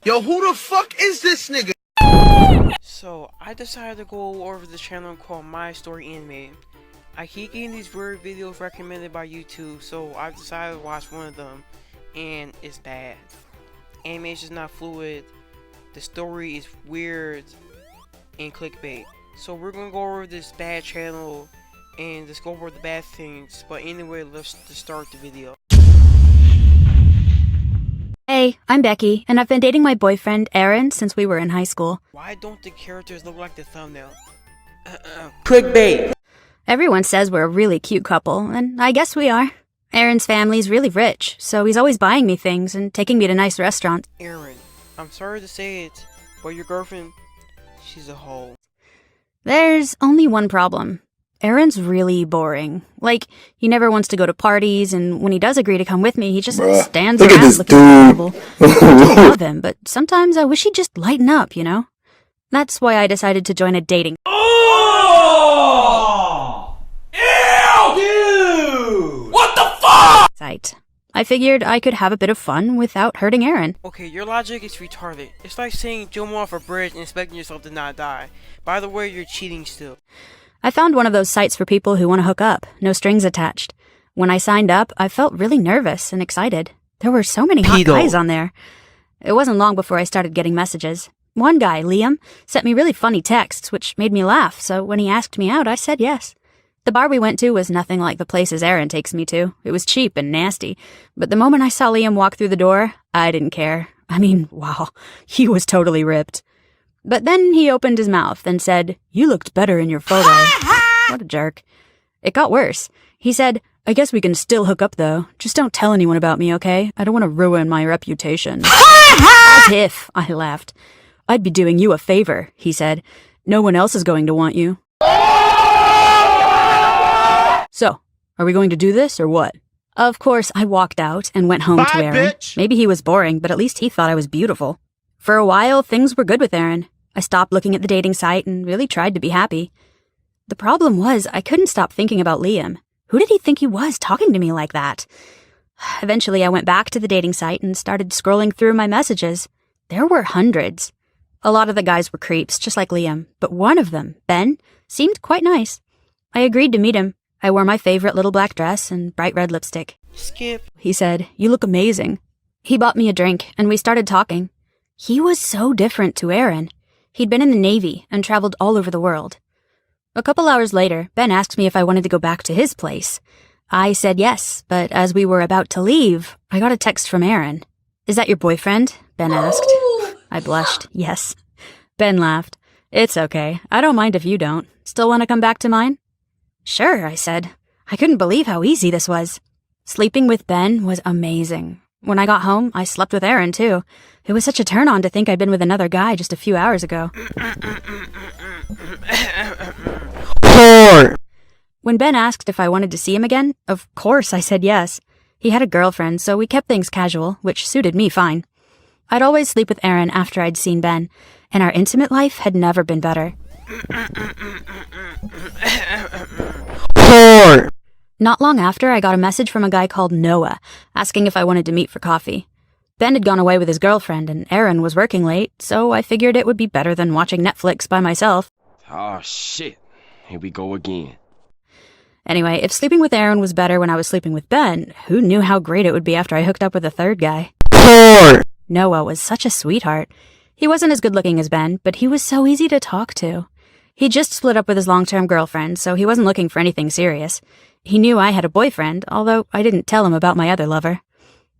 Yo, who the fuck is this nigga? So, I decided to go over the channel called My Story Anime. I keep getting these weird videos recommended by YouTube, so I've decided to watch one of them, and it's bad. Animation's not fluid, the story is weird, and clickbait. So we're gonna go over this bad channel, and just go over the bad things, but anyway, let's just start the video. Hey, I'm Becky, and I've been dating my boyfriend, Aaron, since we were in high school. Why don't the characters look like the thumbnail? Clickbait! Everyone says we're a really cute couple, and I guess we are. Aaron's family's really rich, so he's always buying me things and taking me to nice restaurants. Aaron, I'm sorry to say it, but your girlfriend, she's a hoe. There's only one problem. Aaron's really boring. Like, he never wants to go to parties, and when he does agree to come with me, he just stands around looking horrible. I love him, but sometimes I wish he'd just lighten up, you know? That's why I decided to join a dating site. I figured I could have a bit of fun without hurting Aaron. Okay, your logic is retarded. It's like saying jump off a bridge and expecting yourself to not die. By the way, you're cheating still. I found one of those sites for people who want to hook up, no strings attached. When I signed up, I felt really nervous and excited. There were so many hot guys on there. It wasn't long before I started getting messages. One guy, Liam, sent me really funny texts, which made me laugh, so when he asked me out, I said yes. The bar we went to was nothing like the places Aaron takes me to. It was cheap and nasty. But the moment I saw Liam walk through the door, I didn't care. I mean, wow, he was totally ripped. But then he opened his mouth and said, "You looked better in your photo." What a jerk. It got worse. He said, "I guess we can still hook up though. Just don't tell anyone about me, okay? I don't want to ruin my reputation." As if, I laughed. "I'd be doing you a favor," he said. "No one else is going to want you." So, are we going to do this or what? Of course, I walked out and went home to Aaron. Bitch. Maybe he was boring, but at least he thought I was beautiful. For a while, things were good with Aaron. I stopped looking at the dating site and really tried to be happy. The problem was, I couldn't stop thinking about Liam. Who did he think he was talking to me like that? Eventually, I went back to the dating site and started scrolling through my messages. There were hundreds. A lot of the guys were creeps, just like Liam, but one of them, Ben, seemed quite nice. I agreed to meet him. I wore my favorite little black dress and bright red lipstick. Skip. He said, "You look amazing." He bought me a drink, and we started talking. He was so different to Aaron. He'd been in the Navy and traveled all over the world. A couple hours later, Ben asked me if I wanted to go back to his place. I said yes, but as we were about to leave, I got a text from Aaron. "Is that your boyfriend?" Ben asked. I blushed. Yes. Ben laughed. "It's okay. I don't mind if you don't. Still want to come back to mine?" "Sure," I said. I couldn't believe how easy this was. Sleeping with Ben was amazing. When I got home, I slept with Aaron, too. It was such a turn-on to think I'd been with another guy just a few hours ago. When Ben asked if I wanted to see him again, of course I said yes. He had a girlfriend, so we kept things casual, which suited me fine. I'd always sleep with Aaron after I'd seen Ben, and our intimate life had never been better. Not long after, I got a message from a guy called Noah, asking if I wanted to meet for coffee. Ben had gone away with his girlfriend, and Aaron was working late, so I figured it would be better than watching Netflix by myself. Oh shit, here we go again. Anyway, if sleeping with Aaron was better when I was sleeping with Ben, who knew how great it would be after I hooked up with a third guy? Noah was such a sweetheart. He wasn't as good looking as Ben, but he was so easy to talk to. He just split up with his long-term girlfriend, so he wasn't looking for anything serious. He knew I had a boyfriend, although I didn't tell him about my other lover.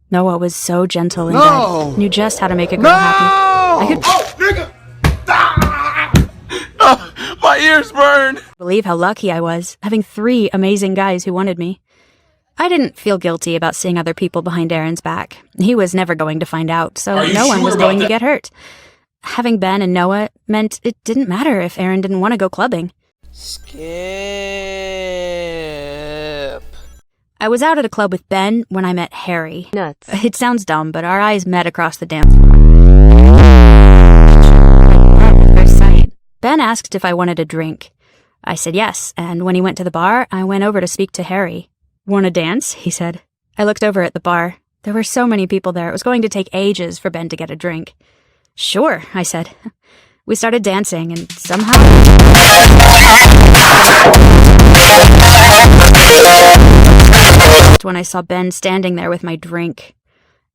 Noah was so gentle in bed, knew just how to make a girl happy. I could nigga! Ah! My ears burn! Believe how lucky I was, having 3 amazing guys who wanted me. I didn't feel guilty about seeing other people behind Aaron's back. He was never going to find out, so no one was going to get hurt. Having Ben and Noah meant it didn't matter if Aaron didn't want to go clubbing. Skip. I was out at a club with Ben when I met Harry. Nuts. It sounds dumb, but our eyes met across the dance floor. At first sight. Ben asked if I wanted a drink. I said yes, and when he went to the bar, I went over to speak to Harry. "Want to dance?" he said. I looked over at the bar. There were so many people there, it was going to take ages for Ben to get a drink. Sure, I said. We started dancing, and somehow... when I saw Ben standing there with my drink.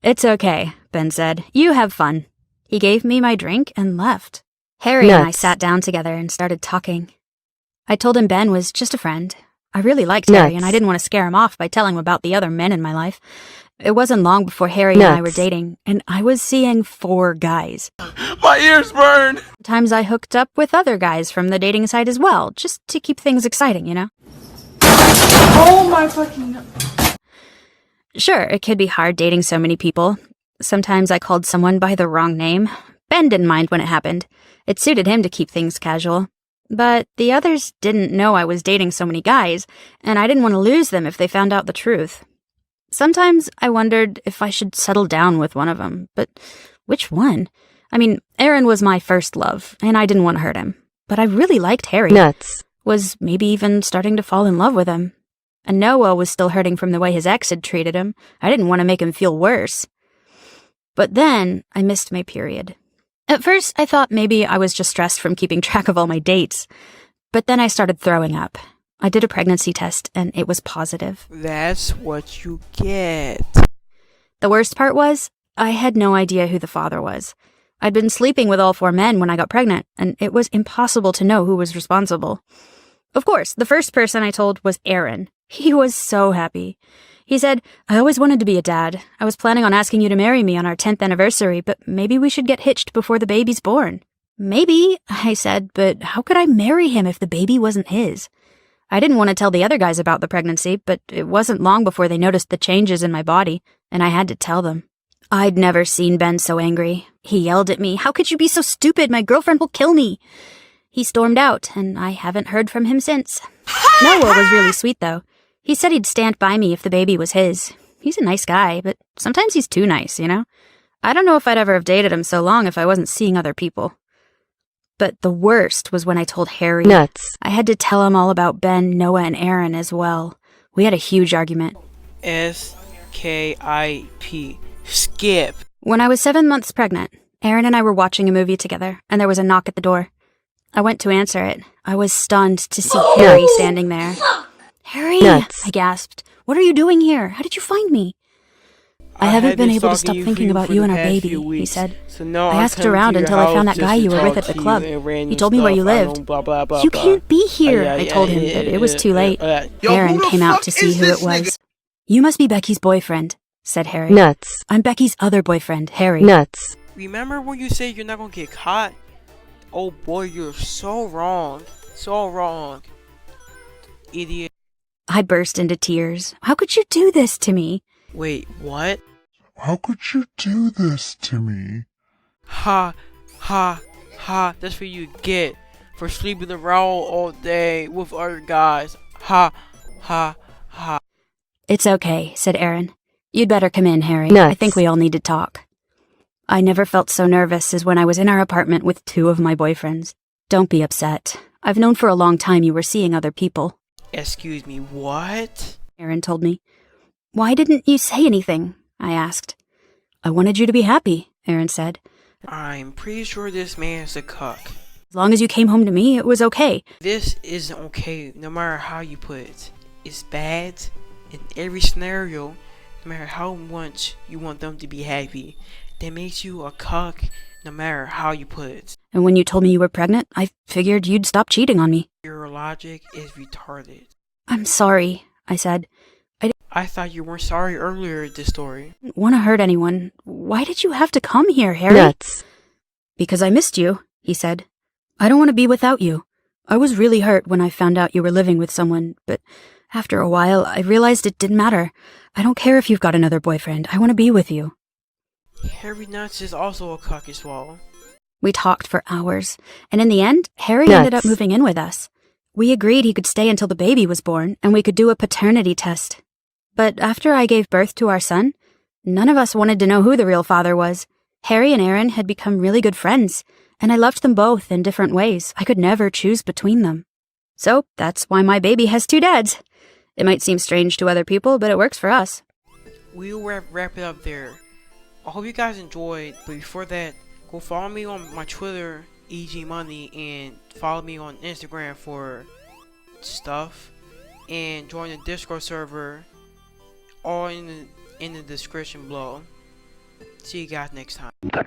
It's okay, Ben said. You have fun. He gave me my drink and left. Harry and I sat down together and started talking. I told him Ben was just a friend. I really liked Harry, and I didn't want to scare him off by telling him about the other men in my life. It wasn't long before Harry and I were dating, and I was seeing 4 guys. My ears burn! Times I hooked up with other guys from the dating site as well, just to keep things exciting, you know? Oh my fucking... Sure, it could be hard dating so many people. Sometimes I called someone by the wrong name. Ben didn't mind when it happened. It suited him to keep things casual. But the others didn't know I was dating so many guys, and I didn't want to lose them if they found out the truth. Sometimes I wondered if I should settle down with one of them, but which one? I mean, Aaron was my first love, and I didn't want to hurt him. But I really liked Harry. Was maybe even starting to fall in love with him. And Noah was still hurting from the way his ex had treated him. I didn't want to make him feel worse. But then I missed my period. At first, I thought maybe I was just stressed from keeping track of all my dates. But then I started throwing up. I did a pregnancy test, and it was positive. That's what you get. The worst part was, I had no idea who the father was. I'd been sleeping with all 4 men when I got pregnant, and it was impossible to know who was responsible. Of course, the first person I told was Aaron. He was so happy. He said, I always wanted to be a dad. I was planning on asking you to marry me on our 10th anniversary, but maybe we should get hitched before the baby's born. Maybe, I said, but how could I marry him if the baby wasn't his? I didn't want to tell the other guys about the pregnancy, but it wasn't long before they noticed the changes in my body, and I had to tell them. I'd never seen Ben so angry. He yelled at me, How could you be so stupid? My girlfriend will kill me. He stormed out, and I haven't heard from him since. Noah was really sweet, though. He said he'd stand by me if the baby was his. He's a nice guy, but sometimes he's too nice, you know? I don't know if I'd ever have dated him so long if I wasn't seeing other people. But the worst was when I told Harry. I had to tell him all about Ben, Noah, and Aaron as well. We had a huge argument. S-K-I-P. Skip. When I was 7 months pregnant, Aaron and I were watching a movie together, and there was a knock at the door. I went to answer it. I was stunned to see Harry standing there. Harry, I gasped. What are you doing here? How did you find me? I haven't been able to stop thinking about you and our baby, he said. I asked around until I found that guy you were with at the club. He told me where you lived. You can't be here, I told him, but it was too late. Aaron came out to see who it was. You must be Becky's boyfriend, said Harry. I'm Becky's other boyfriend, Harry. Remember when you said you're not gonna get caught? Oh boy, you're so wrong. So wrong. Idiot. I burst into tears. How could you do this to me? Wait, what? How could you do this to me? Ha, ha, ha. That's what you get for sleeping around all day with other guys. Ha, ha, ha. It's okay, said Aaron. You'd better come in, Harry. I think we all need to talk. I never felt so nervous as when I was in our apartment with 2 of my boyfriends. Don't be upset. I've known for a long time you were seeing other people. Excuse me, what? Aaron told me. Why didn't you say anything? I asked. I wanted you to be happy, Aaron said. I'm pretty sure this man's a cuck. As long as you came home to me, it was okay. This isn't okay, no matter how you put it. It's bad in every scenario, no matter how much you want them to be happy. That makes you a cuck, no matter how you put it. And when you told me you were pregnant, I figured you'd stop cheating on me. Your logic is retarded. I'm sorry, I said. I thought you weren't sorry earlier in this story. I didn't want to hurt anyone. Why did you have to come here, Harry? Because I missed you, he said. I don't want to be without you. I was really hurt when I found out you were living with someone, but after a while, I realized it didn't matter. I don't care if you've got another boyfriend. I want to be with you. Harry Nuts is also a cock as well. We talked for hours, and in the end, Harry ended up moving in with us. We agreed he could stay until the baby was born, and we could do a paternity test. But after I gave birth to our son, none of us wanted to know who the real father was. Harry and Aaron had become really good friends, and I loved them both in different ways. I could never choose between them. So that's why my baby has 2 dads. It might seem strange to other people, but it works for us. We'll wrap it up there. I hope you guys enjoyed, but before that, Go follow me on my Twitter, E.J-Money, and follow me on Instagram for stuff. And join the Discord server, all in the description below. See you guys next time. The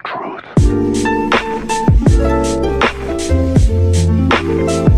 truth.